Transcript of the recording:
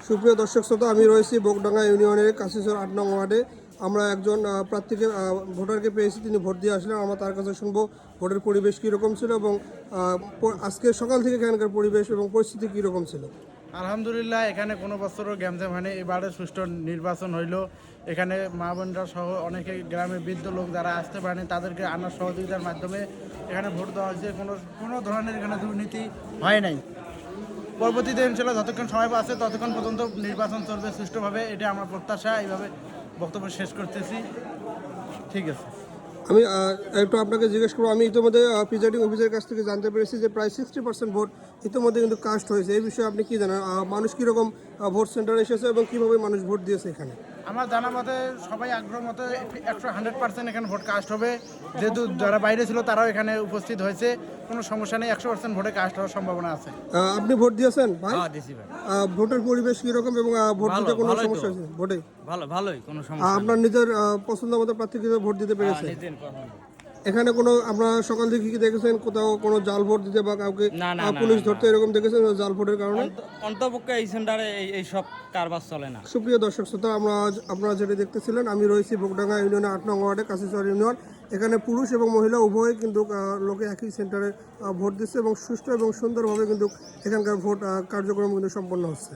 সুপ্রিয় দর্শক শ্রোতা, আমি রয়েছি বোকডাঙ্গা ইউনিয়নের কাশিচর ৮ নং ওয়ার্ডে। আমরা একজন প্রার্থীকে ভোটারকে পেয়েছি, তিনি ভোট দিয়ে আসলেন। আমরা তার কাছে শুনবো ভোটের পরিবেশ কীরকম ছিল এবং আজকে সকাল থেকে এখানকার পরিবেশ এবং পরিস্থিতি কীরকম ছিল। আলহামদুলিল্লাহ, এখানে কোনো বছরও গ্যামজাম হয়নি। এবারে সুষ্ঠু নির্বাচন হইল। এখানে মা বোনরা সহ অনেকে গ্রামের বৃদ্ধ লোক যারা আসতে পারেনি তাদেরকে আনার সহযোগিতার মাধ্যমে এখানে ভোট দেওয়া হয়েছে। কোনো ধরনের এখানে দুর্নীতি হয় নাই। পরবর্তীতে ইনশাল্লাহ যতক্ষণ সময় আছে ততক্ষণ পর্যন্ত নির্বাচন চলবে সুষ্ঠুভাবে, এটা আমার প্রত্যাশা। এইভাবে বক্তব্য শেষ করতেছি। ঠিক আছে। আমি একটু আপনাকে জিজ্ঞেস করবো, আমি ইতিমধ্যে প্রিজাইডিং অফিসারের কাছ থেকে জানতে পেরেছি যে প্রায় 60% ভোট ইতিমধ্যে কিন্তু কাস্ট হয়েছে। এই বিষয়ে আপনি কি জানেন? মানুষ কীরকম ভোট সেন্টারে এসেছে এবং কীভাবে মানুষ ভোট দিয়েছে এখানে? আমার জানা মতে সবাই আগ্রহ মতে 100% এখানে ভোট কাস্ট হবে। যেহেতু যারা বাইরে ছিল তারাও এখানে উপস্থিত হয়েছে, কোনো সমস্যা নেই। 100% ভোটে কাস্ট হওয়ার সম্ভাবনা আছে। আপনি ভোট দিয়েছেন ভাই? হ্যাঁ, দিছি ভাই। ভোটের পরিবেশ কীরকম এবং ভোট দিতে কোনো সমস্যা আছে ভোটে? ভালোই, কোনো সমস্যা নেই। আপনার নিজের পছন্দ মতো প্রার্থীকে ভোট দিতে পেরেছেন? নিজের পছন্দ। এখানে কোনো আপনারা সকাল থেকে কি দেখেছেন কোথাও কোনো জাল ভোট দিতে বা কাউকে না, পুলিশ ধরতে এরকম দেখেছেন জাল ভোটের কারণে? অন্তপক্ষে এই সেন্টারে এই সব কারবার চলে না। সুপ্রিয় দর্শক শ্রোতা, আপনারা যেটা দেখতেছিলেন, আমি রয়েছি বোকডাঙ্গা ইউনিয়নের ৮ নং ওয়ার্ডে কাশিচর ইউনিয়ন। এখানে পুরুষ এবং মহিলা উভয়ে কিন্তু লোকে একই সেন্টারে ভোট দিচ্ছে এবং সুষ্ঠু এবং সুন্দরভাবে কিন্তু এখানকার ভোট কার্যক্রম কিন্তু সম্পন্ন হচ্ছে।